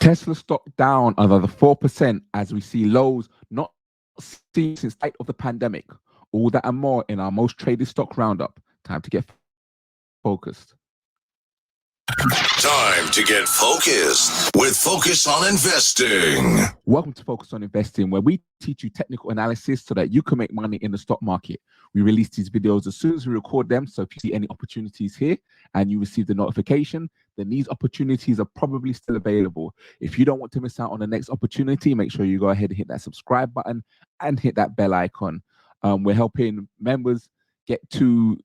Tesla stock down another 4% as we see lows not seen since the height of the pandemic. All that and more in our most traded stock roundup. Time to get focused. Time to get focused with Focus on Investing. Welcome to Focus on Investing, where we teach you technical analysis so that you can make money in the stock market. We release these videos as soon as we record them, so if you see any opportunities here and you receive the notification, then these opportunities are probably still available. If you don't want to miss out on the next opportunity, make sure you go ahead and hit that subscribe button and hit that bell icon. We're helping members get to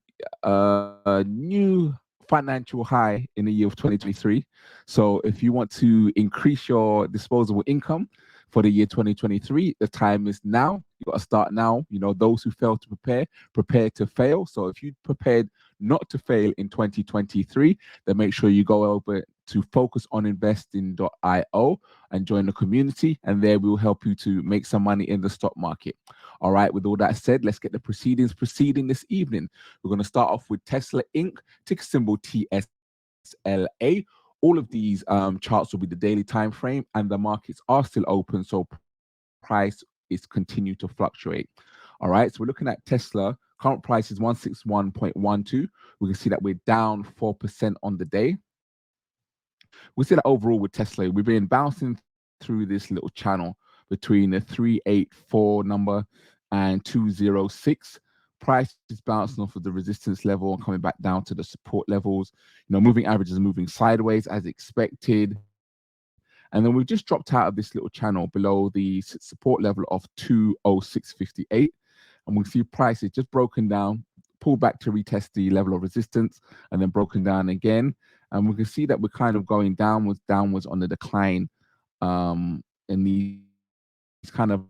a new financial high in the year of 2023. So if you want to increase your disposable income for the year 2023, the time is now. You got to start now. You know, those who fail to prepare to fail. So if you prepared not to fail in 2023, then make sure you go over to focusoninvesting.io and join the community, and there we'll help you to make some money in the stock market. All right, with all that said, let's get the proceedings proceeding this evening. We're going to start off with Tesla Inc., ticker symbol TSLA. All of these charts will be the daily time frame, and the markets are still open, so price is continue to fluctuate. All right, so we're looking at Tesla. Current price is 161.12. We can see that we're down 4% on the day. We see that overall with Tesla, we've been bouncing through this little channel between the 384 number and 206. Price is bouncing off of the resistance level and coming back down to the support levels. You know, moving averages are moving sideways as expected. And then we've just dropped out of this little channel below the support level of 206.58. And we see price is just broken down, pulled back to retest the level of resistance, and then broken down again. And we can see that we're kind of going downwards on the decline in these kind of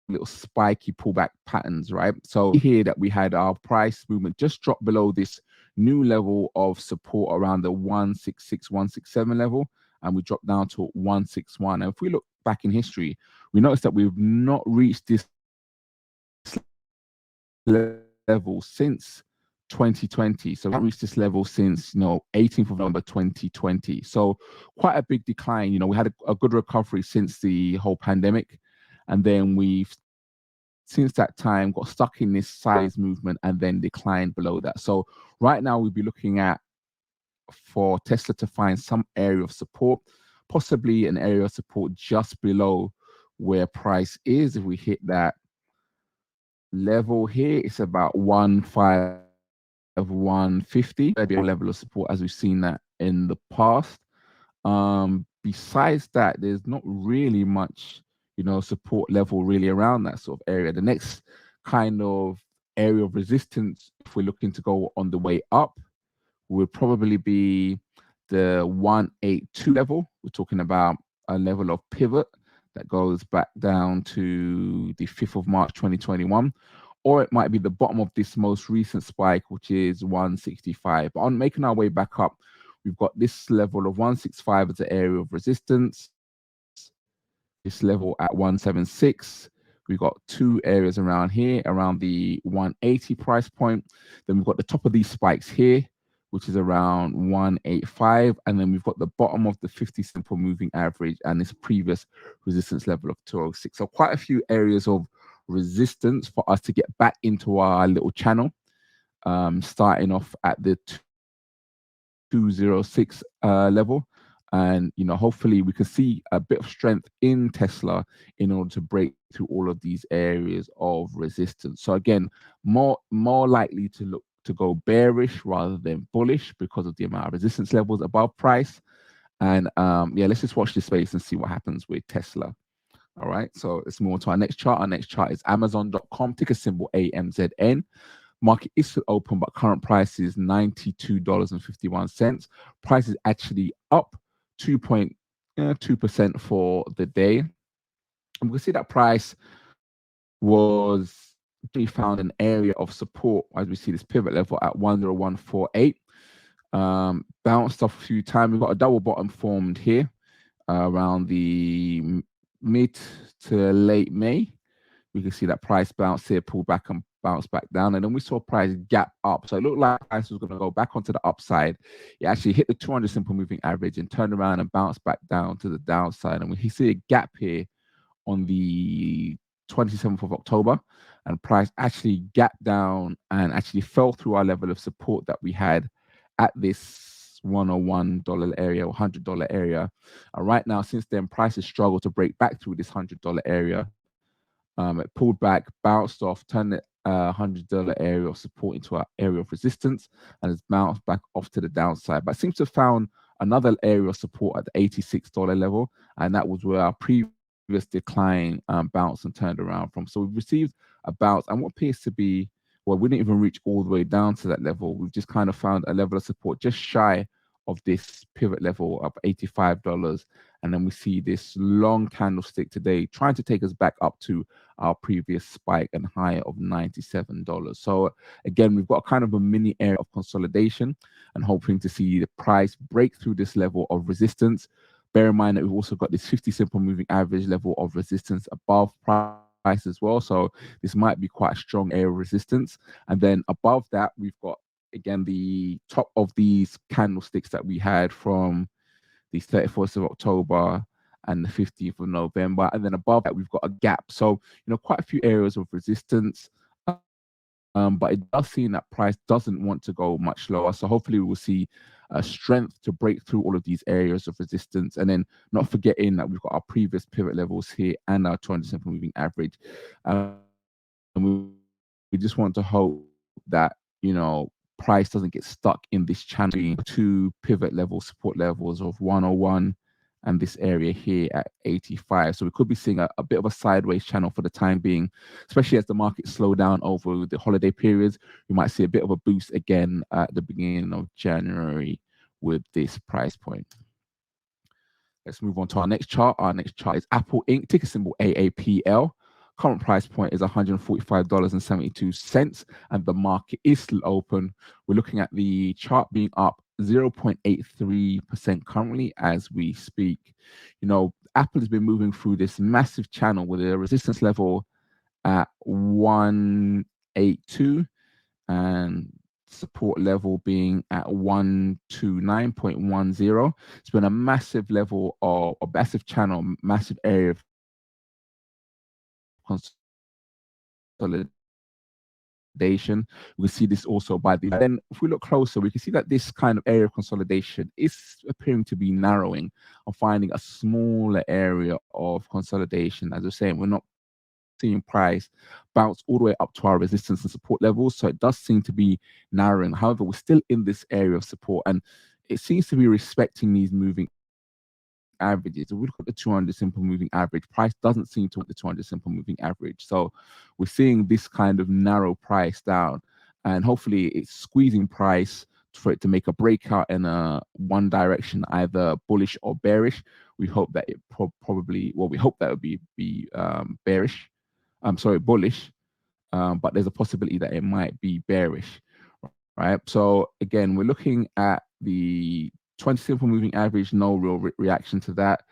little spiky pullback patterns, right? So here that we had our price movement just drop below this new level of support around the 166, 167 level, and we dropped down to 161. And if we look back in history, we notice that we've not reached this level since 2020. So we haven't reached this level since 18th of November 2020. So quite a big decline. You know, we had a good recovery since the whole pandemic, and then we've since that time got stuck in this size movement and then declined below that. So right now we'd be looking at for Tesla to find some area of support, possibly an area of support just below where price is. If we hit that level here, it's about 150. Maybe a level of support as we've seen that in the past. Besides that, there's not really much support level really around that sort of area. The next kind of area of resistance, if we're looking to go on the way up, would probably be the 182 level. We're talking about a level of pivot that goes back down to the 5th of March 2021, or it might be the bottom of this most recent spike, which is 165. But on making our way back up, we've got this level of 165 as an area of resistance. This level at 176. We've got two areas around here, around the 180 price point. Then we've got the top of these spikes here, which is around 185. And then we've got the bottom of the 50 simple moving average and this previous resistance level of 206. So quite a few areas of resistance for us to get back into our little channel, starting off at the 206 level. And hopefully we can see a bit of strength in Tesla in order to break through all of these areas of resistance. So again, more likely to look to go bearish rather than bullish because of the amount of resistance levels above price. And yeah, let's just watch this space and see what happens with Tesla. All right, so let's move on to our next chart. Our next chart is Amazon.com, ticker symbol AMZN. Market is still open, but current price is $92.51. Price is actually up 2.2% for the day. And we can see that price we found an area of support as we see this pivot level at 10148. Bounced off a few times. We've got a double bottom formed here around the mid to late May. We can see that price bounce here, pull back and bounce back down, and then we saw price gap up. So it looked like price was going to go back onto the upside. It actually hit the 200 simple moving average and turned around and bounced back down to the downside. And we see a gap here on the 27th of October, and price actually gapped down and actually fell through our level of support that we had at this $101 area or $100 area. And right now, since then, price has struggled to break back through this $100 area. It pulled back, bounced off, turned the $100 area of support into our area of resistance, and has bounced back off to the downside. But seems to have found another area of support at the $86 level, and that was where our previous decline bounced and turned around from. So we've received a bounce, and what appears to be, well, we didn't even reach all the way down to that level. We've just kind of found a level of support just shy of this pivot level of $85. And then we see this long candlestick today trying to take us back up to our previous spike and high of $97. So again, we've got kind of a mini area of consolidation and hoping to see the price break through this level of resistance. Bear in mind that we've also got this 50 simple moving average level of resistance above price as well. So this might be quite a strong area of resistance. And then above that, we've got, again, the top of these candlesticks that we had from the 31st of October and the 15th of November. And then above that, we've got a gap. So, quite a few areas of resistance. But it does seem that price doesn't want to go much lower. So hopefully we will see strength to break through all of these areas of resistance. And then not forgetting that we've got our previous pivot levels here and our 200 simple moving average. And we just want to hope that, price doesn't get stuck in this channel. Two pivot levels, support levels of 101 and this area here at 85. So we could be seeing a bit of a sideways channel for the time being, especially as the market slow down over the holiday periods. We might see a bit of a boost again at the beginning of January with this price point. Let's move on to our next chart. Our next chart is Apple Inc., ticker symbol AAPL. Current price point is $145.72, and the market is still open. We're looking at the chart being up 0.83% currently as we speak. Apple has been moving through this massive channel with a resistance level at 182 and support level being at 129.10. It's been a massive level of a massive channel, massive area of consolidation. We see this also by the then if we look closer, we can see that this kind of area of consolidation is appearing to be narrowing or finding a smaller area of consolidation. As I was saying, we're not seeing price bounce all the way up to our resistance and support levels, so it does seem to be narrowing. However, we're still in this area of support, and it seems to be respecting these moving averages. If we look at the 200 simple moving average, price doesn't seem to want the 200 simple moving average. So we're seeing this kind of narrow price down, and hopefully it's squeezing price for it to make a breakout in one direction, either bullish or bearish. We hope that it probably, well, we hope that it would be bearish. I'm sorry, bullish, but there's a possibility that it might be bearish, right? So again, we're looking at the 20 simple moving average, no real reaction to that.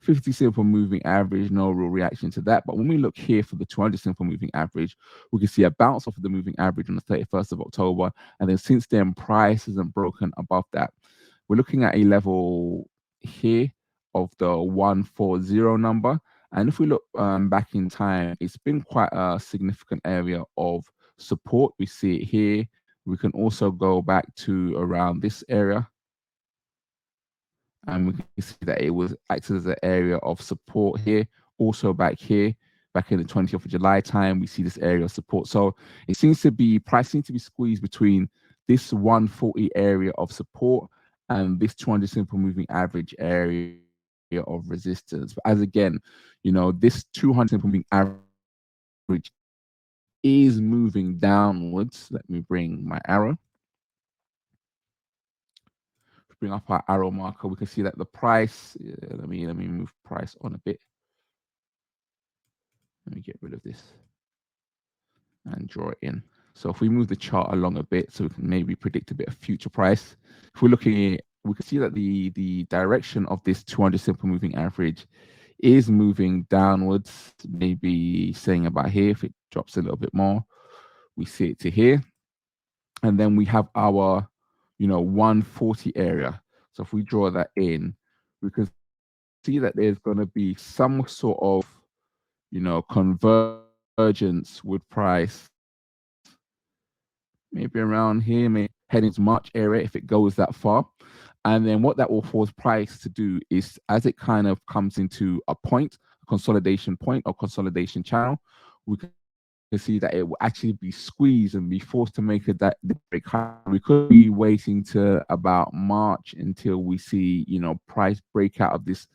50 simple moving average, no real reaction to that. But when we look here for the 200 simple moving average, we can see a bounce off of the moving average on the 31st of October. And then since then, price hasn't broken above that. We're looking at a level here of the 140 number. And if we look back in time, it's been quite a significant area of support. We see it here. We can also go back to around this area, and we can see that it was acted as an area of support here. Also back here, back in the 20th of July time, we see this area of support. So it seems to be, price seems to be squeezed between this 140 area of support and this 200 simple moving average area of resistance. But as again, this 200 simple moving average is moving downwards. Let me bring my arrow. Bring up our arrow marker. We can see that the price, let me move price on a bit. Let me get rid of this and draw it in. So if we move the chart along a bit, so we can maybe predict a bit of future price. If we're looking at, we can see that the direction of this 200 simple moving average is moving downwards, maybe saying about here if it drops a little bit more. We see it to here. And then we have our, 140 area. So if we draw that in, we can see that there's going to be some sort of, convergence with price, maybe around here, maybe heading to March area if it goes that far. And then what that will force price to do is, as it kind of comes into a point, a consolidation point or consolidation channel, we can see that it will actually be squeezed and be forced to make that break high. We could be waiting to about March until we see, price break out of this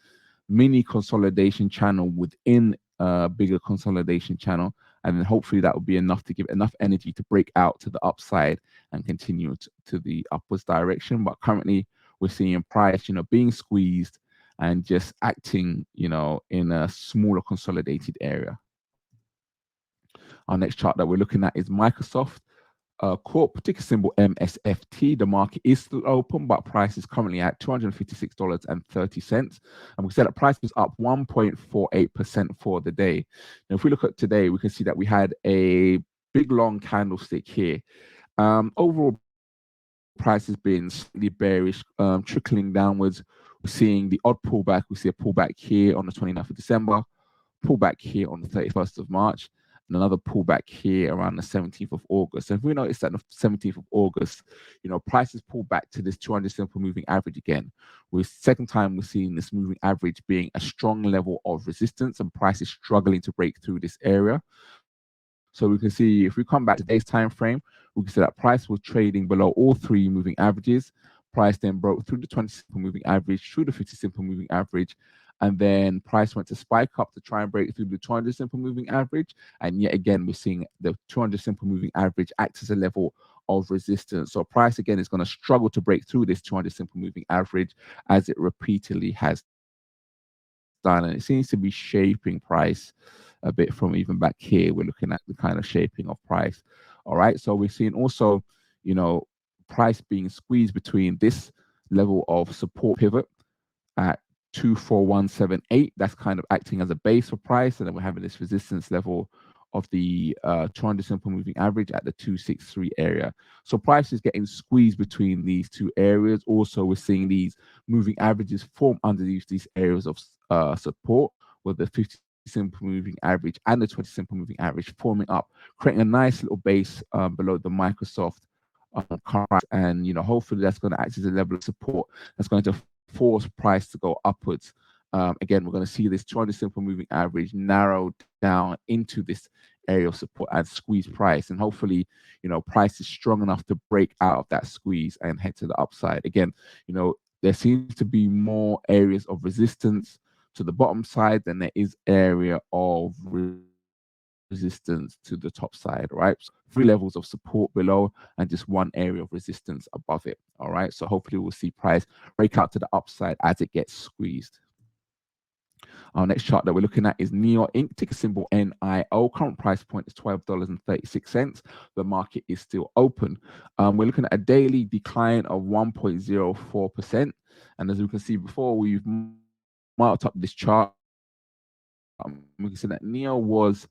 mini consolidation channel within a bigger consolidation channel, and then hopefully that will be enough to give enough energy to break out to the upside and continue to the upwards direction. But currently we're seeing price, being squeezed and just acting, in a smaller consolidated area. Our next chart that we're looking at is Microsoft Corp, ticker symbol MSFT. The market is still open, but price is currently at $256.30. And we said that price was up 1.48% for the day. Now, if we look at today, we can see that we had a big long candlestick here. Overall, price has been slightly bearish, trickling downwards. We're seeing the odd pullback. We see a pullback here on the 29th of December, pullback here on the 31st of March, and another pullback here around the 17th of August. And if we notice that on the 17th of August, prices pulled back to this 200 simple moving average again. With second time we're seeing this moving average being a strong level of resistance, and price is struggling to break through this area. So we can see, if we come back to today's time frame, we can see that price was trading below all three moving averages. Price then broke through the 20 simple moving average, through the 50 simple moving average, and then price went to spike up to try and break through the 200 simple moving average. And yet again, we're seeing the 200 simple moving average act as a level of resistance. So price again is going to struggle to break through this 200 simple moving average, as it repeatedly has done. And it seems to be shaping price a bit from even back here. We're looking at the kind of shaping of price. All right. So we're seeing also, price being squeezed between this level of support pivot at 24178. That's kind of acting as a base for price. And then we're having this resistance level of the 200 simple moving average at the 263 area. So price is getting squeezed between these two areas. Also, we're seeing these moving averages form underneath these areas of support, with the 50 simple moving average and the 20 simple moving average forming up, creating a nice little base below the Microsoft current. And hopefully that's going to act as a level of support that's going to force price to go upwards. Again, we're going to see this 200 simple moving average narrowed down into this area of support and squeeze price. And hopefully, price is strong enough to break out of that squeeze and head to the upside. Again, there seems to be more areas of resistance to the bottom side than there is area of resistance to the top side, right? So 3 levels of support below and just 1 area of resistance above it. All right. So hopefully we'll see price break out to the upside as it gets squeezed. Our next chart that we're looking at is NIO Inc., ticker symbol NIO. Current price point is $12.36. The market is still open. We're looking at a daily decline of 1.04%. And as we can see before, we've marked up this chart. We can see that NIO was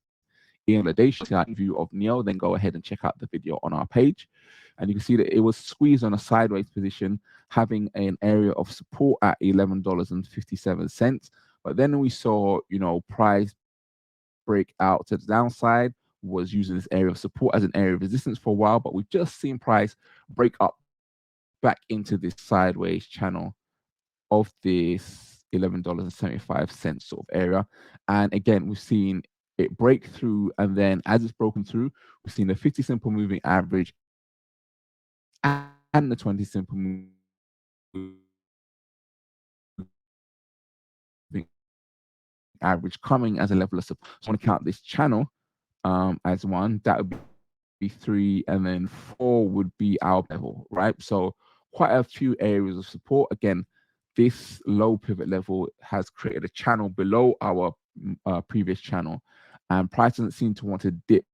in the day view of NIO. Then go ahead and check out the video on our page. And you can see that it was squeezed on a sideways position, having an area of support at $11.57. But then we saw, price break out to the downside, was using this area of support as an area of resistance for a while. But we've just seen price break up back into this sideways channel of this $11.75 sort of area. And again, we've seen it break through, and then as it's broken through, we've seen the 50 simple moving average and the 20 simple moving average coming as a level of support. So I want to count this channel as 1. That would be 3, and then 4 would be our level, right? So quite a few areas of support. Again, this low pivot level has created a channel below our previous channel, and price doesn't seem to want to dip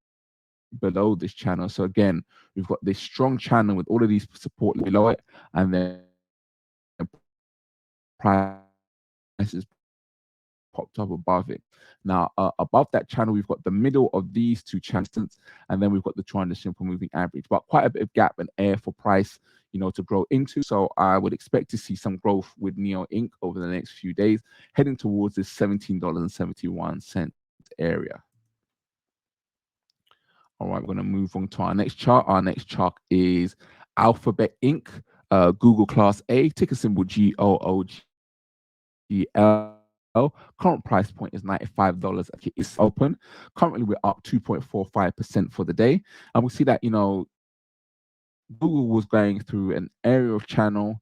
below this channel. So again, we've got this strong channel with all of these support below it, and then price is popped up above it. Now, above that channel, we've got the middle of these two channels, and then we've got the 200 simple moving average, but quite a bit of gap and air for price, to grow into. So I would expect to see some growth with NIO Inc. over the next few days, heading towards this $17.71 area. All right, we're going to move on to our next chart. Our next chart is Alphabet Inc., Google Class A, ticker symbol GOOGL. Current price point is $95. It's open. Currently, we're up 2.45% for the day. And we see that, Google was going through an area of channel,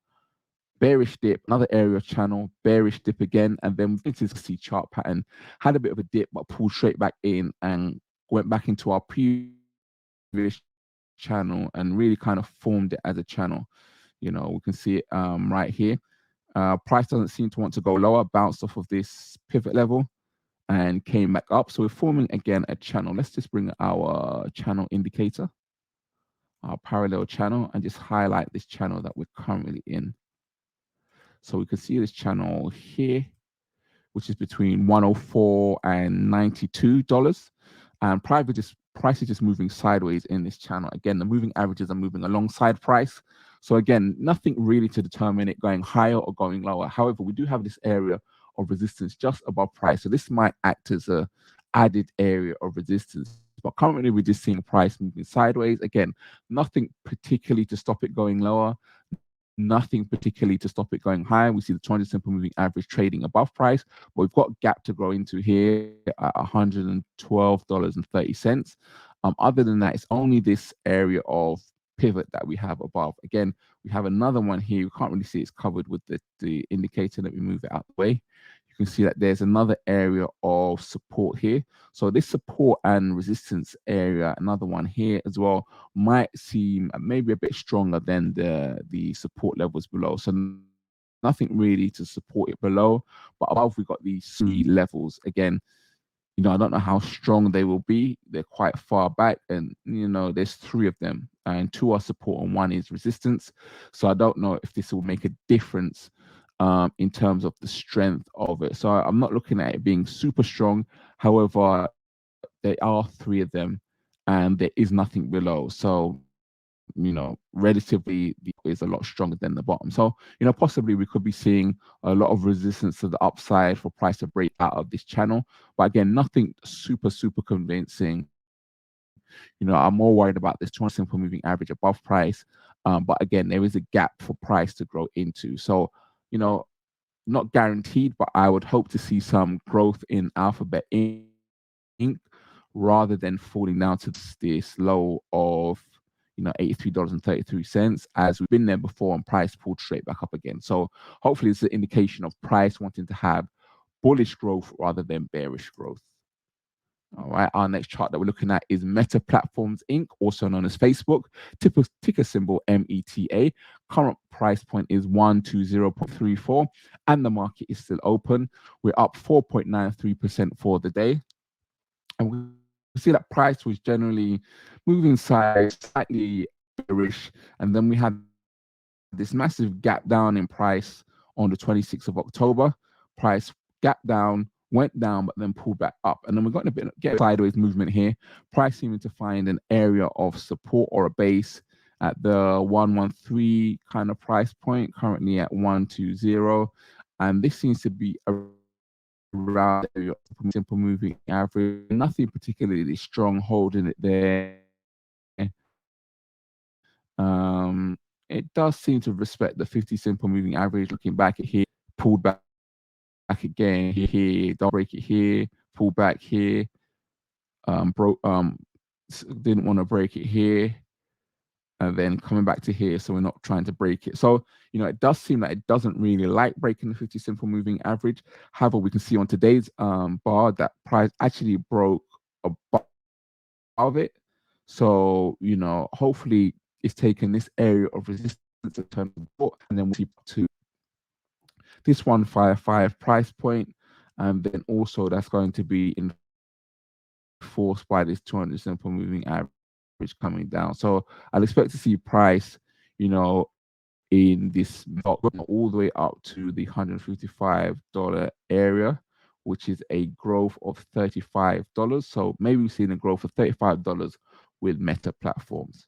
bearish dip, another area of channel, bearish dip again, and then this is the chart pattern, had a bit of a dip, but pulled straight back in and went back into our previous channel and really kind of formed it as a channel. We can see it right here. Price doesn't seem to want to go lower, bounced off of this pivot level and came back up. So we're forming again a channel. Let's just bring our channel indicator, our parallel channel, and just highlight this channel that we're currently in. So we can see this channel here, which is between $104 and $92. And price is just moving sideways in this channel. Again, the moving averages are moving alongside price. So again, nothing really to determine it going higher or going lower. However, we do have this area of resistance just above price. So this might act as a added area of resistance. But currently, we're just seeing price moving sideways. Again, nothing particularly to stop it going lower. Nothing particularly to stop it going higher. We see the 200 simple moving average trading above price, but we've got gap to grow into here at $112.30. Other than that, it's only this area of pivot that we have above. Again, we have another one here. You can't really see it's covered with the indicator. Let me move it out of the way. You can see that there's another area of support here. So this support and resistance area, another one here as well, might seem maybe a bit stronger than the support levels below. So nothing really to support it below, but above we've got these three levels. Again, I don't know how strong they will be. They're quite far back, and there's three of them, and two are support and one is resistance. So I don't know if this will make a difference in terms of the strength of it. So I'm not looking at it being super strong. However, there are three of them, and there is nothing below. So relatively is a lot stronger than the bottom. So possibly we could be seeing a lot of resistance to the upside for price to break out of this channel. But again, nothing super convincing. I'm more worried about this 200 simple moving average above price. But again, there is a gap for price to grow into. So not guaranteed, but I would hope to see some growth in Alphabet Inc. rather than falling down to this low of $83.33, as we've been there before and price pulled straight back up again. So hopefully it's an indication of price wanting to have bullish growth rather than bearish growth. All right, our next chart that we're looking at is Meta Platforms Inc., also known as Facebook, ticker symbol META. Current price point is 120.34, and the market is still open. We're up 4.93% for the day. And we see that price was generally moving slightly bearish, and then we had this massive gap down in price on the 26th of October. Price gap down, went down, but then pulled back up. And then we're going to get a sideways movement here. Price seeming to find an area of support or a base at the 113 kind of price point, currently at 120. And this seems to be around the area of simple moving average. Nothing particularly strong holding it there. It does seem to respect the 50 simple moving average. Looking back at here, pulled back again here, don't break it here, pull back here, didn't want to break it here, and then coming back to here, so we're not trying to break it. So it does seem that it doesn't really like breaking the 50 simple moving average. However, we can see on today's bar that price actually broke above it. So hopefully it's taken this area of resistance in terms of support, and then we'll see to this 155 price point, and then also that's going to be enforced by this 200 simple moving average coming down. So I'd expect to see price, in this all the way up to the $155 area, which is a growth of $35. So maybe we've seen a growth of $35 with Meta Platforms.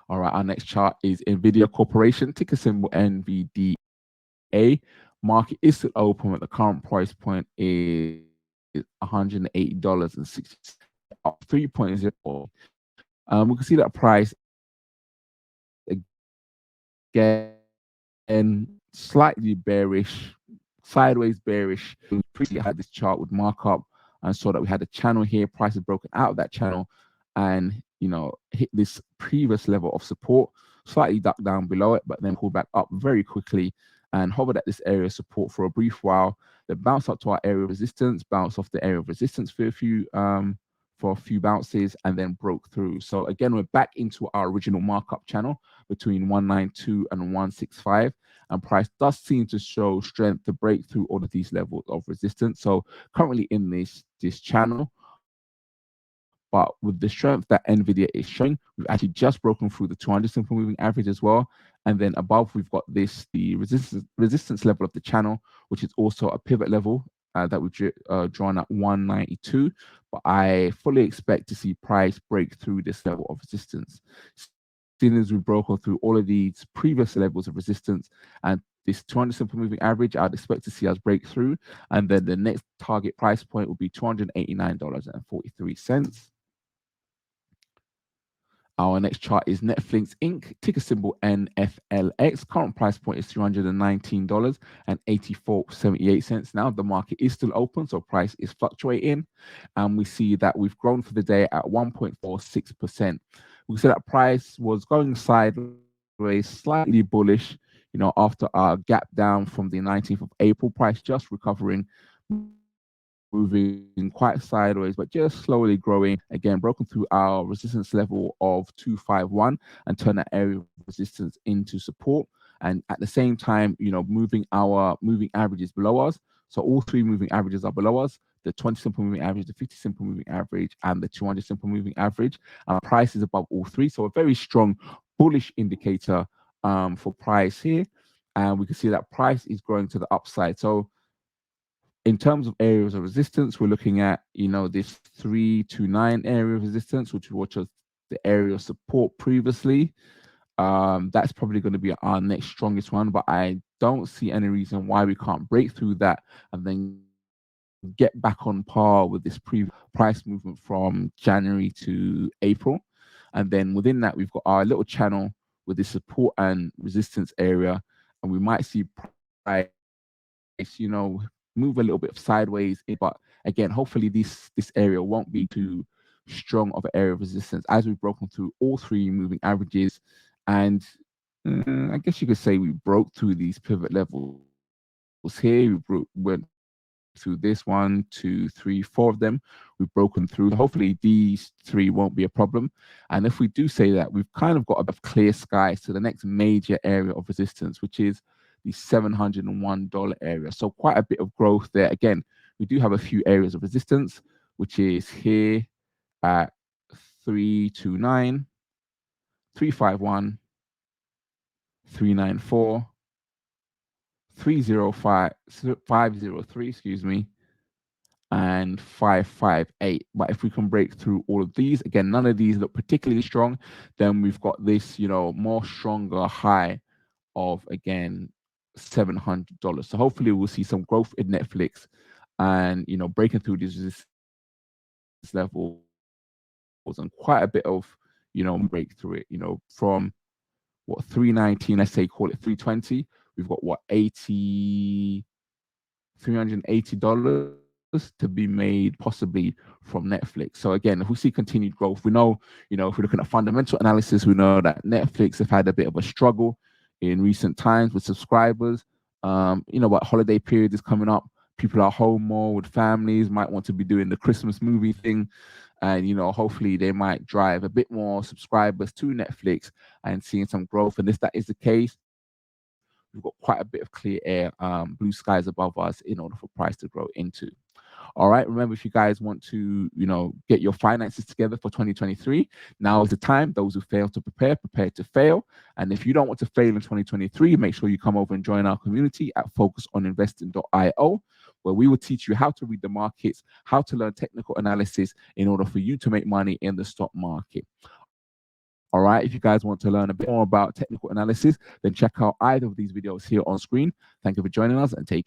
All right, our next chart is NVIDIA Corporation, ticker symbol NVDA. Market is still open, at the current price point is $180.60, up 3.0. We can see that price again slightly bearish, sideways bearish. We previously had this chart with markup and saw that we had a channel here. Price has broken out of that channel and hit this previous level of support, slightly ducked down below it, but then pulled back up very quickly and hovered at this area of support for a brief while. Then bounced up to our area of resistance, bounced off the area of resistance for a few bounces, and then broke through. So again, we're back into our original markup channel between 192 and 165, and price does seem to show strength to break through all of these levels of resistance. So currently in this channel, but with the strength that NVIDIA is showing, we've actually just broken through the 200 simple moving average as well. And then above, we've got the resistance level of the channel, which is also a pivot level that we've drawn at 192. But I fully expect to see price break through this level of resistance. Seeing as we've broken through all of these previous levels of resistance and this 200 simple moving average, I'd expect to see us break through. And then the next target price point will be $289.43. Our next chart is Netflix Inc., ticker symbol NFLX. Current price point is $319.8478. Now the market is still open, so price is fluctuating, and we see that we've grown for the day at 1.46%. We see that price was going sideways, slightly bullish, after our gap down from the 19th of April. Price just recovering, moving quite sideways, but just slowly growing. Again, broken through our resistance level of 251 and turn that area of resistance into support. And at the same time, moving our moving averages below us. So all three moving averages are below us: the 20 simple moving average, the 50 simple moving average, and the 200 simple moving average. Our price is above all three. So a very strong bullish indicator for price here. And we can see that price is growing to the upside. So in terms of areas of resistance, we're looking at, this 329 area of resistance, which was the area of support previously. That's probably going to be our next strongest one, but I don't see any reason why we can't break through that and then get back on par with this price movement from January to April. And then within that, we've got our little channel with the support and resistance area, and we might see price, move a little bit sideways, but again, hopefully this area won't be too strong of an area of resistance as we've broken through all three moving averages. And I guess you could say we broke through these pivot levels here. Went through this 1, 2, 3, 4 of them. We've broken through. Hopefully these three won't be a problem. And if we do say that, we've kind of got a bit of clear skies to the next major area of resistance, which is the $701 area. So quite a bit of growth there. Again, we do have a few areas of resistance, which is here at 329, 351, 394, 305, 503, excuse me, and 558. But if we can break through all of these, again, none of these look particularly strong, then we've got this, more stronger high of, again, $700. So hopefully we'll see some growth in Netflix and, breaking through these resistance levels and quite a bit of, break through it, from what, 319, let's say, call it 320. We've got what, $380 to be made possibly from Netflix. So again, if we see continued growth, we know, if we're looking at fundamental analysis, we know that Netflix have had a bit of a struggle in recent times with subscribers. But holiday period is coming up. People are home more with families, might want to be doing the Christmas movie thing. And, hopefully they might drive a bit more subscribers to Netflix and seeing some growth. And if that is the case, we've got quite a bit of clear air, blue skies above us in order for price to grow into. All right. Remember, if you guys want to, get your finances together for 2023, now is the time. Those who fail to prepare to fail. And if you don't want to fail in 2023, make sure you come over and join our community at focusoninvesting.io, where we will teach you how to read the markets, how to learn technical analysis in order for you to make money in the stock market. All right, if you guys want to learn a bit more about technical analysis, then check out either of these videos here on screen. Thank you for joining us and take care.